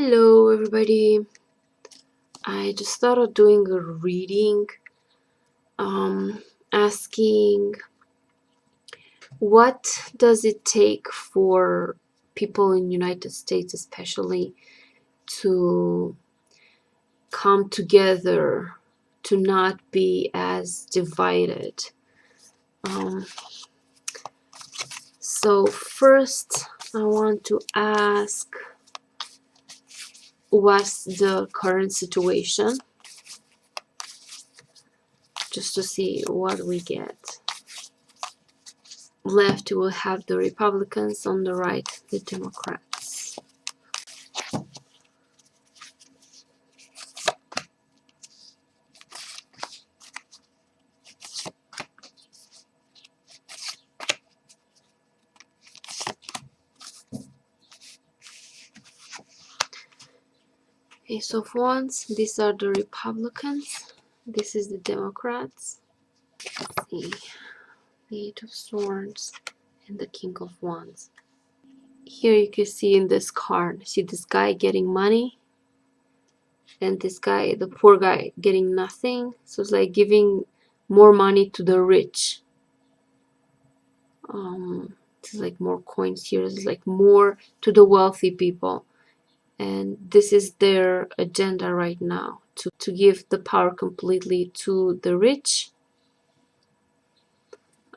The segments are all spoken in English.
Hello everybody. I just started doing a reading asking what does it take for people in United States especially to come together, to not be as divided. So first I want to ask, what's the current situation, just to see what we get. Left, you will have the Republicans, on the right the Democrats. Ace of Wands, these are the Republicans, this is the Democrats. Let's see, the Eight of Swords and the King of Wands. Here you can see in this card, see this guy getting money and this guy, the poor guy, getting nothing. So it's like giving more money to the rich. It's like more coins here. It's like more to the wealthy people. And this is their agenda right now, to give the power completely to the rich.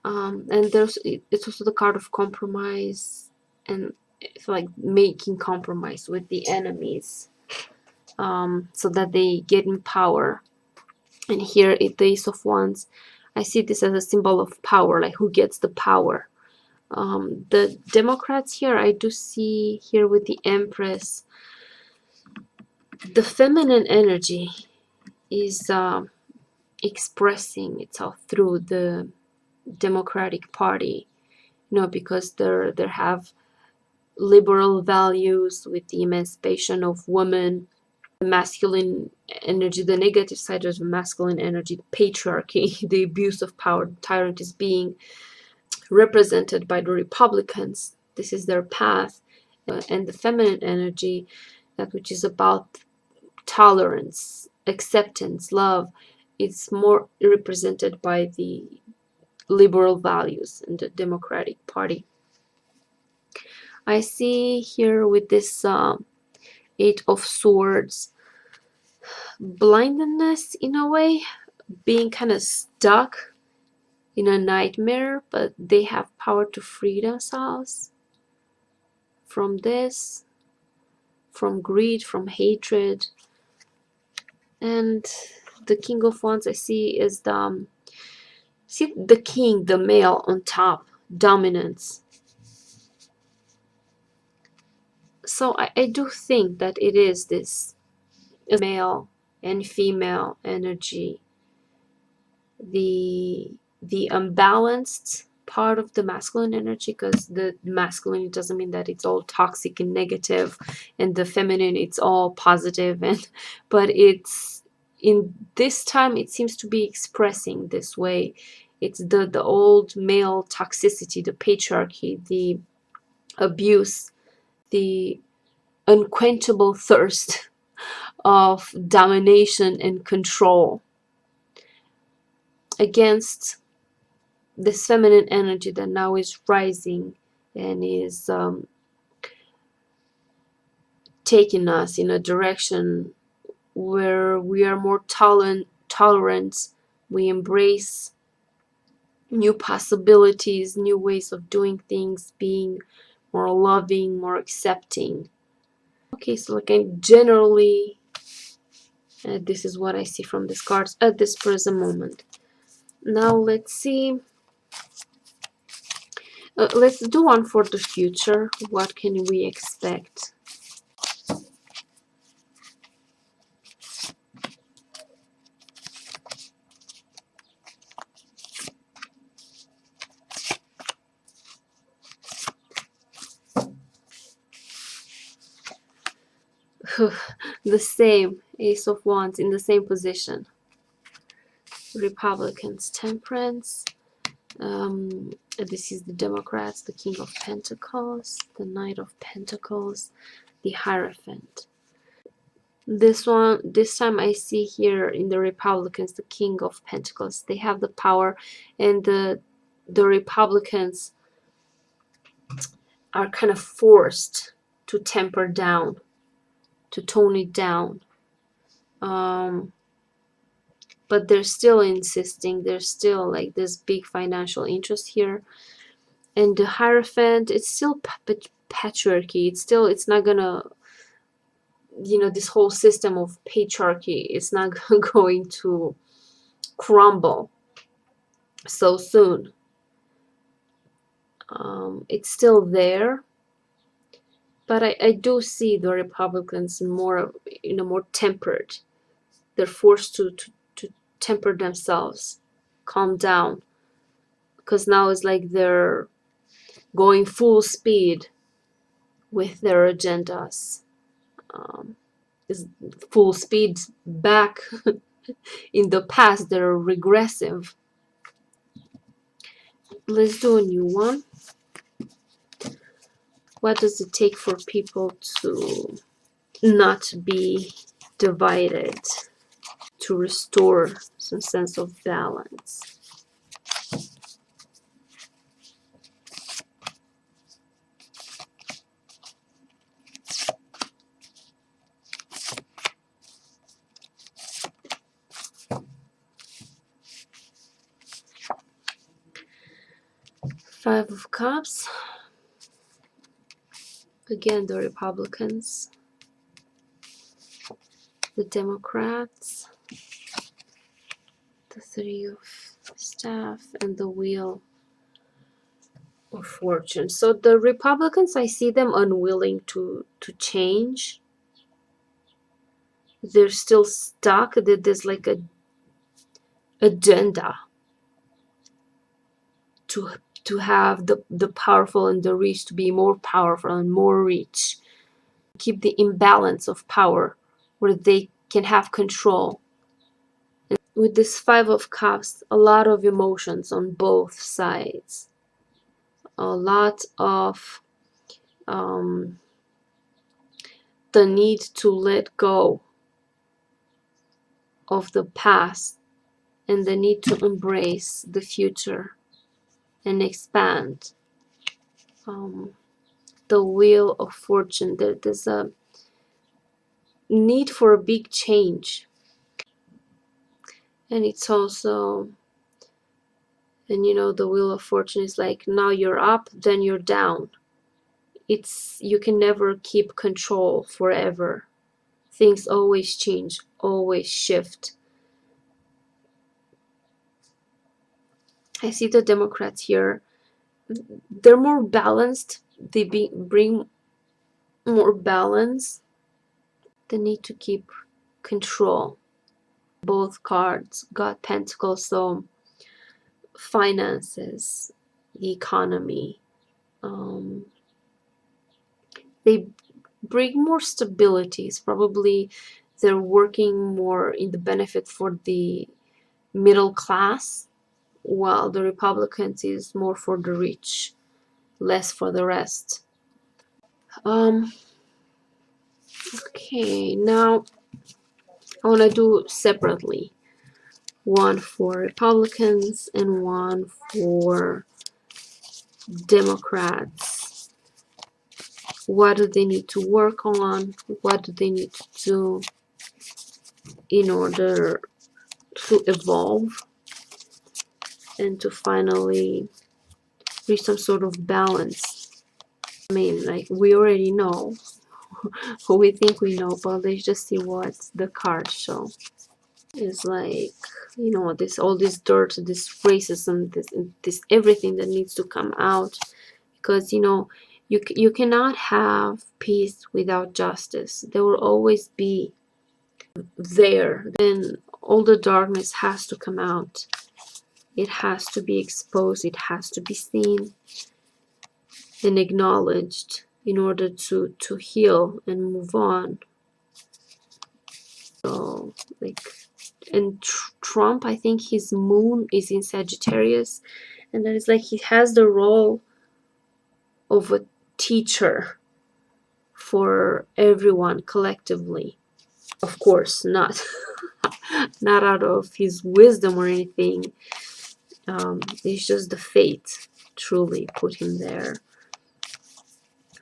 And it's also the card of compromise, and it's like making compromise with the enemies, so that they get in power. And here at the Ace of Wands, I see this as a symbol of power, like who gets the power. The Democrats here, I do see here with the Empress, the feminine energy is expressing itself through the Democratic Party, because they have liberal values with the emancipation of women, the masculine energy, the negative side of the masculine energy, patriarchy, the abuse of power, the tyrant is being represented by the Republicans. This is their path. And the feminine energy, that which is about tolerance, acceptance, love, it's more represented by the liberal values in the Democratic Party. I see here with this Eight of Swords, blindness in a way, being kind of stuck in a nightmare, but they have power to free themselves from this, from greed, from hatred. And the King of Wands I see is the king, the male on top, dominance. So I do think that it is this male and female energy, the unbalanced part of the masculine energy, because the masculine, it doesn't mean that it's all toxic and negative, and the feminine, it's all positive, and but it's in this time it seems to be expressing this way. It's the old male toxicity, the patriarchy, the abuse, the unquenchable thirst of domination and control against this feminine energy that now is rising and is taking us in a direction where we are more tolerant, we embrace new possibilities, new ways of doing things, being more loving, more accepting. Okay, so like generally, this is what I see from these cards at this present moment. Now let's see. Let's do one for the future. What can we expect? The same Ace of Wands in the same position. Republicans, Temperance. This is the Democrats, the King of Pentacles, the Knight of Pentacles, the Hierophant. This time I see here in the Republicans the King of Pentacles. They have the power, and the Republicans are kind of forced to temper down, to tone it down. But they're still insisting. There's still like this big financial interest here. And the Hierophant, it's still patriarchy. It's not gonna, this whole system of patriarchy is not going to crumble so soon. It's still there, but I do see the Republicans more, more tempered. They're forced to temper themselves, calm down, because now it's like they're going full speed with their agendas. Is full speed back in the past. They're regressive. Let's do a new one. What does it take for people to not be divided, to restore some sense of balance? Five of Cups. Again, the Republicans, the Democrats, the Three of Staff, and the Wheel of Fortune. So the Republicans, I see them unwilling to change. They're still stuck. There's like a agenda to have the powerful and the rich to be more powerful and more rich. Keep the imbalance of power where they can have control. And with this Five of Cups, a lot of emotions on both sides. A lot of the need to let go of the past and the need to embrace the future and expand. The Wheel of Fortune, there's a need for a big change. And it's also, and the Wheel of Fortune is like, now you're up, then you're down. You can never keep control forever. Things always change, always shift. I see the Democrats here. They're more balanced. They bring more balance. They need to keep control. Both cards got Pentacles, so finances, the economy. They bring more stability. It's probably they're working more in the benefit for the middle class, while the Republicans is more for the rich, less for the rest. Okay, now I want to do separately. One for Republicans and one for Democrats. What do they need to work on? What do they need to do in order to evolve and to finally reach some sort of balance? I mean, like, we already know who we think we know, but let's just see what the cards show. It's like, all this dirt, this racism, this everything that needs to come out, because you cannot have peace without justice. There will always be there. Then all the darkness has to come out. It has to be exposed. It has to be seen and acknowledged in order to heal and move on. So, like, and Trump, I think his moon is in Sagittarius, and that is like he has the role of a teacher for everyone collectively. Of course, not not out of his wisdom or anything. It's just the fate truly put him there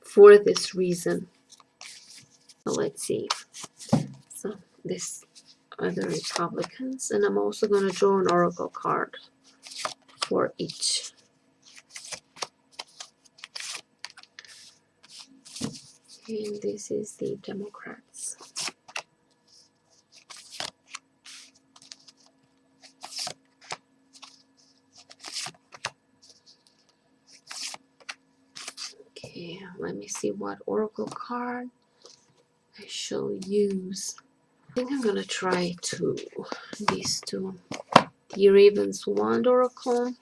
for this reason. Let's see. So this are the Republicans, and I'm also going to draw an oracle card for each. And this is the Democrats. Okay, let me see what oracle card I shall use. I think I'm gonna try these two. The Raven's Wand Oracle.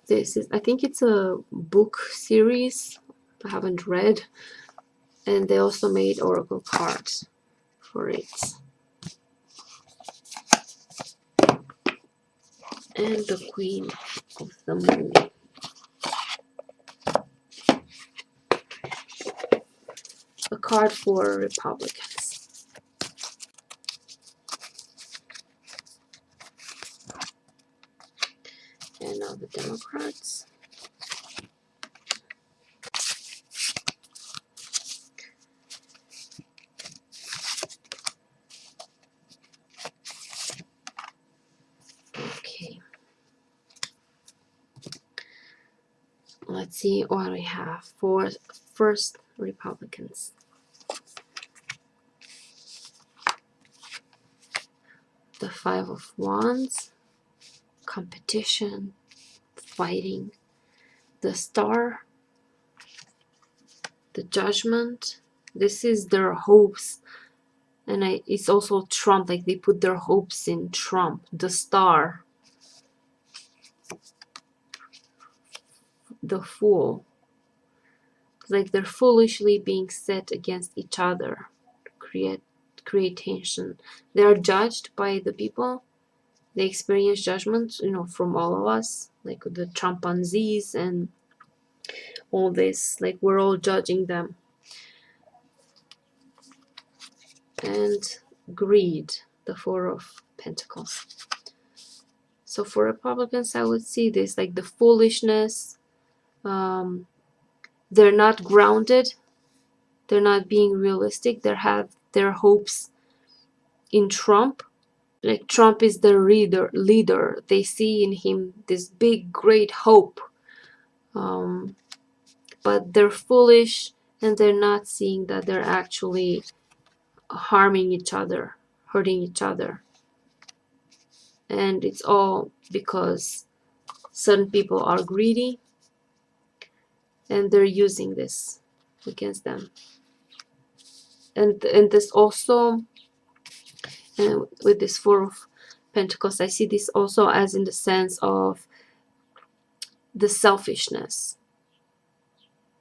This is, I think it's a book series I haven't read, and they also made oracle cards for it. And the Queen of the Moon. A card for Republicans. And now the Democrats. Okay. Let's see what we have for first Republicans. The Five of Wands, competition, fighting, the Star, the Judgment. This is their hopes, and it's also Trump, like they put their hopes in Trump. The Star, the Fool, like they're foolishly being set against each other to create tension. They are judged by the people. They experience judgment, from all of us, like the Trumpanzees and all this. Like we're all judging them. And greed, the Four of Pentacles. So for Republicans, I would see this like the foolishness. They're not grounded. They're not being realistic. They have their hopes in Trump. Like Trump is their leader. They see in him this big, great hope. But they're foolish, and they're not seeing that they're actually harming each other, hurting each other. And it's all because certain people are greedy, and they're using this against them. And this also, and with this Four of Pentacles, I see this also as in the sense of the selfishness.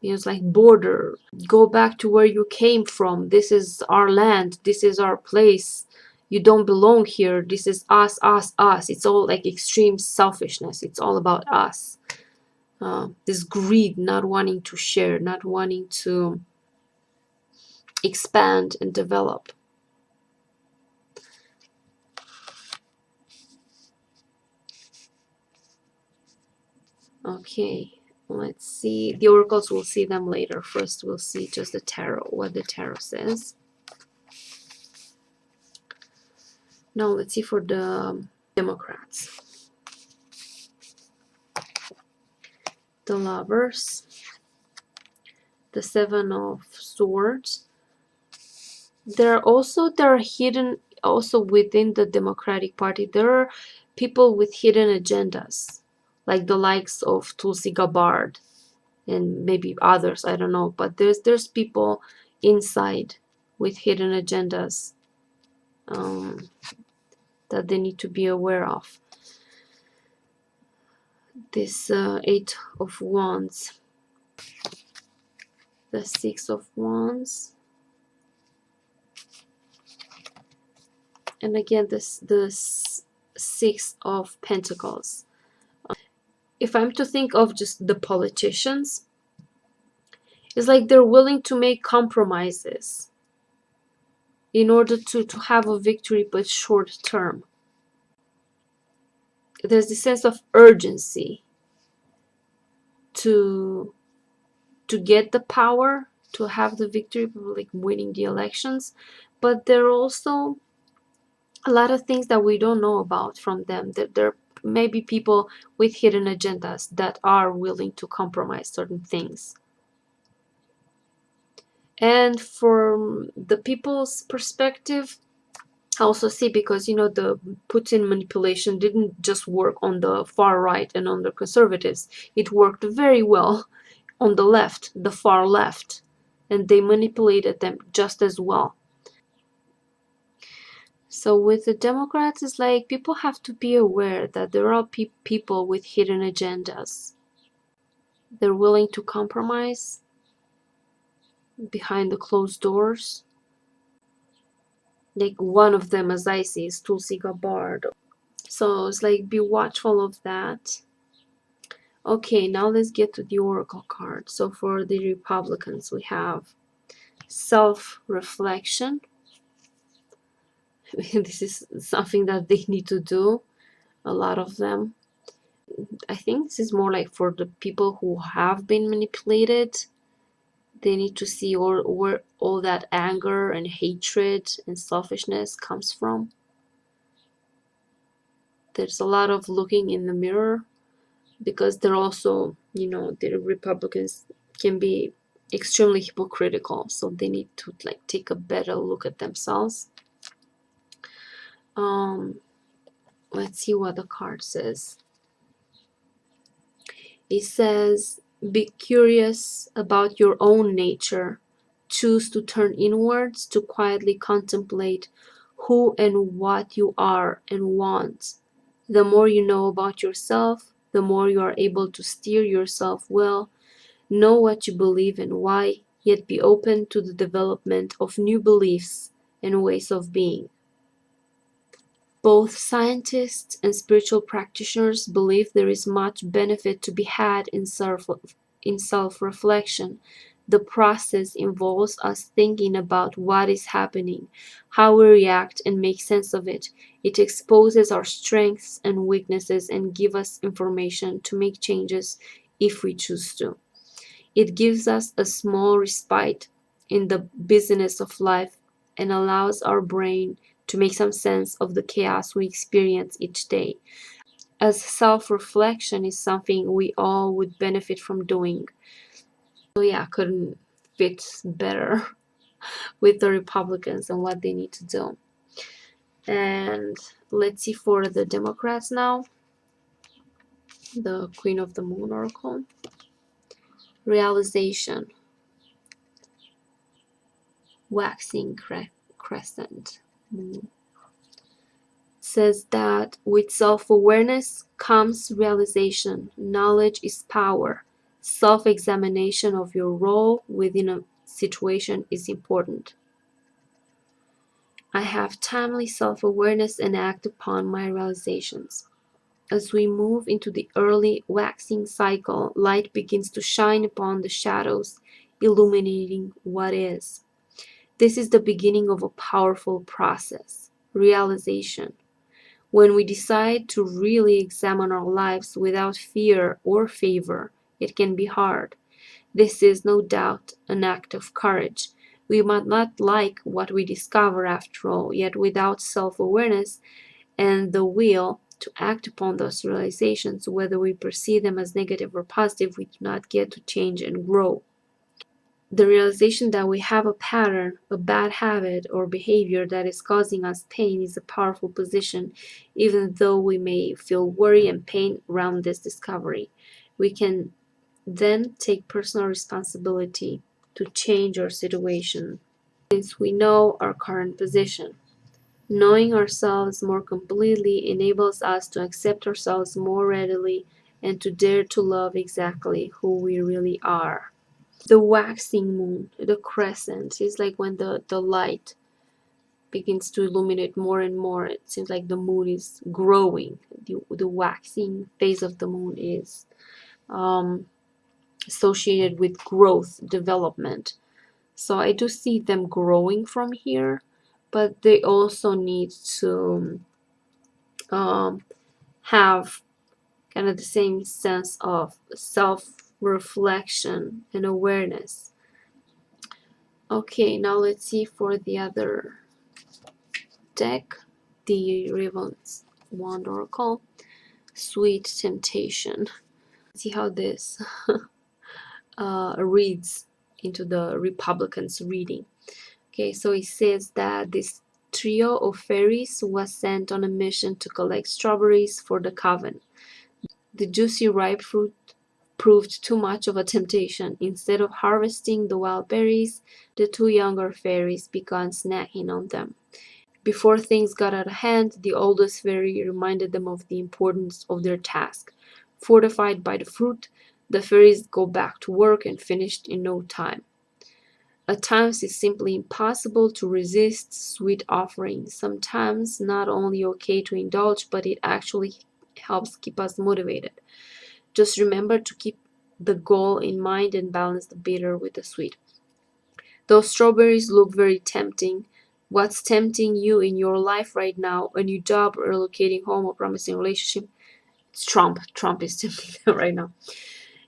It's like border. Go back to where you came from. This is our land. This is our place. You don't belong here. This is us, us, us. It's all like extreme selfishness. It's all about us. This greed, not wanting to share, not wanting to expand and develop. Okay, let's see. The oracles, we'll see them later. First, we'll see just the tarot, what the tarot says. Now, let's see for the Democrats. The Lovers. The Seven of Swords. There are hidden, also within the Democratic Party, there are people with hidden agendas, like the likes of Tulsi Gabbard and maybe others, I don't know, but there's people inside with hidden agendas that they need to be aware of. This Eight of Wands, the Six of Wands, and again the Six of Pentacles. If I'm to think of just the politicians, it's like they're willing to make compromises. in order to have a victory, but short term. There's this sense of urgency to get the power, to have the victory, like winning the elections, but there are also a lot of things that we don't know about from them. That there may be people with hidden agendas that are willing to compromise certain things. And from the people's perspective, I also see, because the Putin manipulation didn't just work on the far right and on the conservatives. It worked very well on the left, the far left, and they manipulated them just as well. So with the Democrats, it's like people have to be aware that there are people with hidden agendas. They're willing to compromise behind the closed doors. Like one of them, as I see, is Tulsi Gabbard. So it's like, be watchful of that. Okay, now let's get to the Oracle card. So for the Republicans, we have self-reflection. This is something that they need to do, a lot of them. I think this is more like for the people who have been manipulated. They need to see where all that anger and hatred and selfishness comes from. There's a lot of looking in the mirror, because they're also, the Republicans can be extremely hypocritical, so they need to like take a better look at themselves. Let's see what the card says. It says, be curious about your own nature. Choose to turn inwards to quietly contemplate who and what you are and want. The more you know about yourself, the more you are able to steer yourself well. Know what you believe and why, yet be open to the development of new beliefs and ways of being. Both scientists and spiritual practitioners believe there is much benefit to be had in self-reflection. The process involves us thinking about what is happening, how we react, and make sense of it. It exposes our strengths and weaknesses and gives us information to make changes if we choose to. It gives us a small respite in the busyness of life and allows our brain to make some sense of the chaos we experience each day. As self-reflection is something we all would benefit from doing. So yeah, couldn't fit better with the Republicans and what they need to do. And let's see for the Democrats now. The Queen of the Moon Oracle. Realization. Waxing crescent moon. Says that with self-awareness comes realization. Knowledge is power. Self-examination of your role within a situation is important. I have timely self-awareness and act upon my realizations. As we move into the early waxing cycle, light begins to shine upon the shadows, illuminating what is. This is the beginning of a powerful process, realization. When we decide to really examine our lives without fear or favor, it can be hard. This is no doubt an act of courage. We might not like what we discover after all, yet without self-awareness and the will to act upon those realizations, whether we perceive them as negative or positive, we do not get to change and grow. The realization that we have a pattern, a bad habit or behavior that is causing us pain is a powerful position, even though we may feel worry and pain around this discovery. We can then take personal responsibility to change our situation, since we know our current position. Knowing ourselves more completely enables us to accept ourselves more readily and to dare to love exactly who we really are. The waxing moon, the crescent, is like when the light begins to illuminate more and more. It seems like the moon is growing. The waxing phase of the moon is associated with growth, development. So I do see them growing from here, but they also need to have kind of the same sense of self-reflection and awareness. Okay, now let's see for the other deck, the Raven's Wand Oracle, Sweet Temptation. See how this reads into the Republicans' reading. Okay, so it says that this trio of fairies was sent on a mission to collect strawberries for the coven. The juicy ripe fruit proved too much of a temptation. Instead of harvesting the wild berries, the two younger fairies began snacking on them. Before things got out of hand, the oldest fairy reminded them of the importance of their task. Fortified by the fruit, the fairies go back to work and finished in no time. At times it's simply impossible to resist sweet offerings. Sometimes not only okay to indulge, but it actually helps keep us motivated. Just remember to keep the goal in mind and balance the bitter with the sweet. Those strawberries look very tempting. What's tempting you in your life right now? A new job, or relocating home, or promising relationship? It's Trump. Trump is tempting them right now.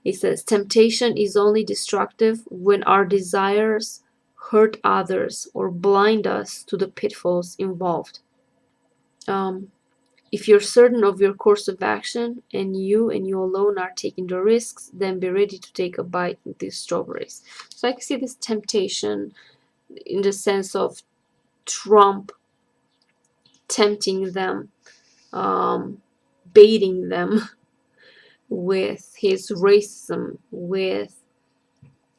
It says, temptation is only destructive when our desires hurt others or blind us to the pitfalls involved. If you're certain of your course of action and you alone are taking the risks, then be ready to take a bite of these strawberries. So I can see this temptation in the sense of Trump tempting them, baiting them with his racism, with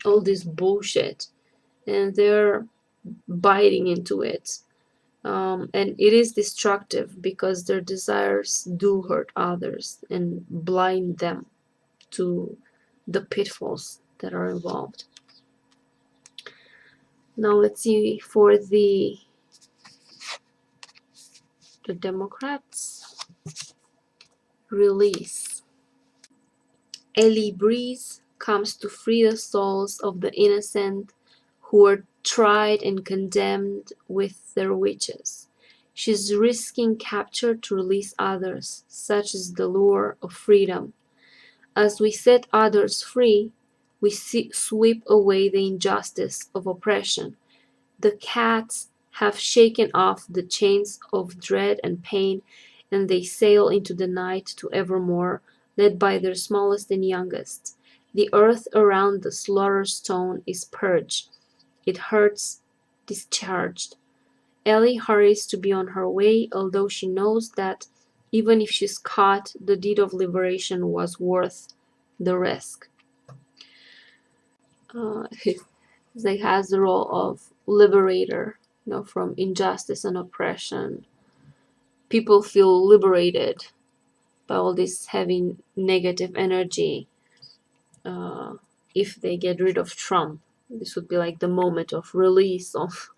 all this bullshit, and they're biting into it. And it is destructive because their desires do hurt others and blind them to the pitfalls that are involved. Now let's see for the Democrats. Release. Ellie Breeze comes to free the souls of the innocent who were tried and condemned with their witches. She's risking capture to release others. Such is the lure of freedom. As we set others free, we sweep away the injustice of oppression. The cats have shaken off the chains of dread and pain, and they sail into the night to evermore, led by their smallest and youngest. The earth around the slaughter stone is purged. It hurts, discharged. Ellie hurries to be on her way, although she knows that even if she's caught, the deed of liberation was worth the risk. It has the role of liberator, from injustice and oppression. People feel liberated by all this heavy negative energy. If they get rid of Trump, this would be like the moment of release of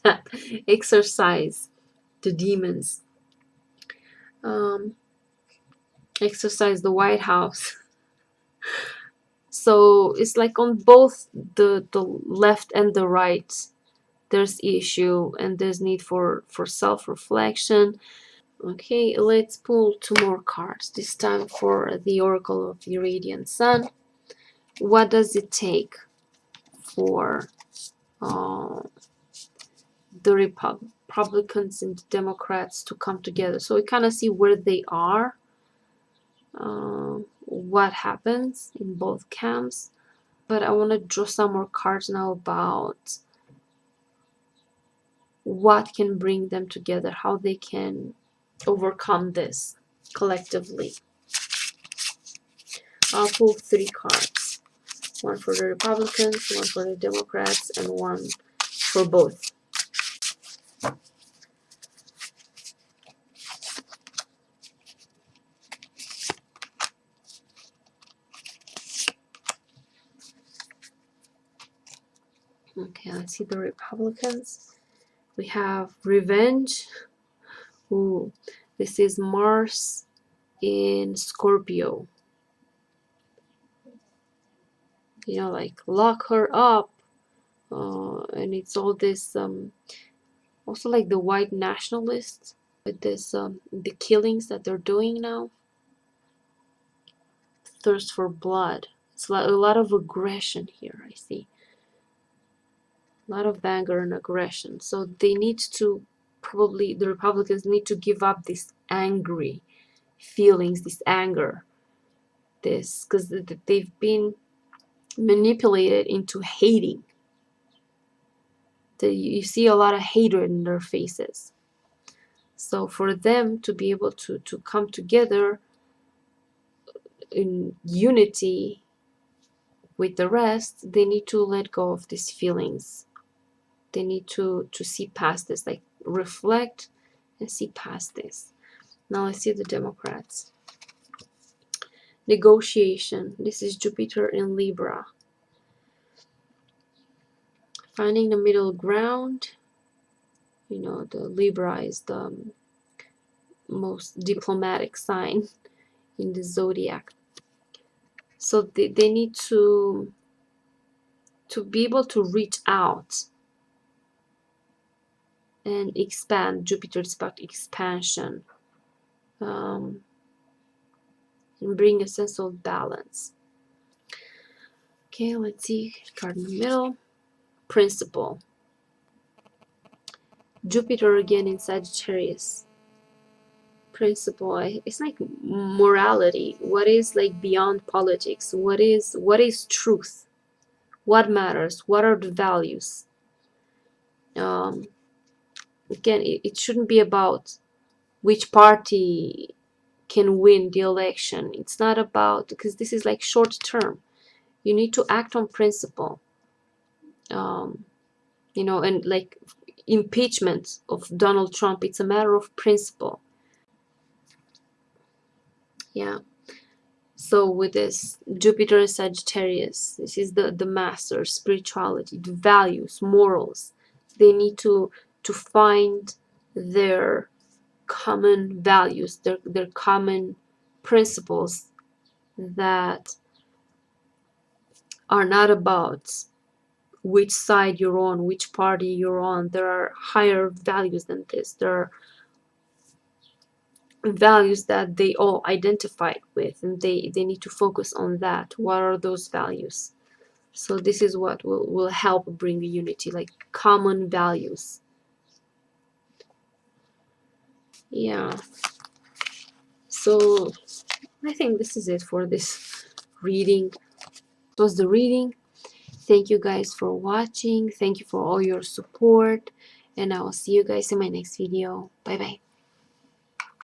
that exercise the demons. Exercise the White House. So it's like on both the left and the right, there's issue and there's need for self-reflection. Okay, let's pull two more cards, this time for the Oracle of the Radiant Sun. What does it take for the Republicans and the Democrats to come together? So we kind of see where they are, what happens in both camps. But I want to draw some more cards now about what can bring them together, how they can overcome this collectively. I'll pull three cards. One for the Republicans, one for the Democrats, and one for both. Okay, let's see the Republicans. We have Revenge. Ooh, this is Mars in Scorpio. Like lock her up. And it's all this Also like the white nationalists with this the killings that they're doing now. Thirst for blood. It's a lot of aggression here, I see. A lot of anger and aggression. So they need to, probably the Republicans need to give up these angry feelings, this anger, this, because they've been manipulated into hating. You see a lot of hatred in their faces. So for them to be able to come together in unity with the rest, they need to let go of these feelings. They need to see past this, like reflect and see past this. Now let's see the Democrats. Negotiation. This is Jupiter in Libra. Finding the middle ground. You know, the Libra is the most diplomatic sign in the zodiac. So they need to be able to reach out and expand. Jupiter is about expansion, and bring a sense of balance. Okay, let's see, card in the middle. Principle. Jupiter again in Sagittarius. Principle, it's like morality. What is like beyond politics? What is truth? What matters? What are the values? Again, it shouldn't be about which party can win the election. It's not about, because this is like short term. You need to act on principle. You know, and like impeachment of Donald Trump, it's a matter of principle. Yeah. So with this Jupiter and Sagittarius, this is the master, spirituality, the values, morals. They need to find their common values, their common principles that are not about which side you're on, which party you're on. There are higher values than this. There are values that they all identify with, and they need to focus on that. What are those values? So this is what will help bring unity, like common values. Yeah. So I think this is it for this reading. It was the reading. Thank you guys for watching. Thank you for all your support, and I will see you guys in my next video. Bye bye.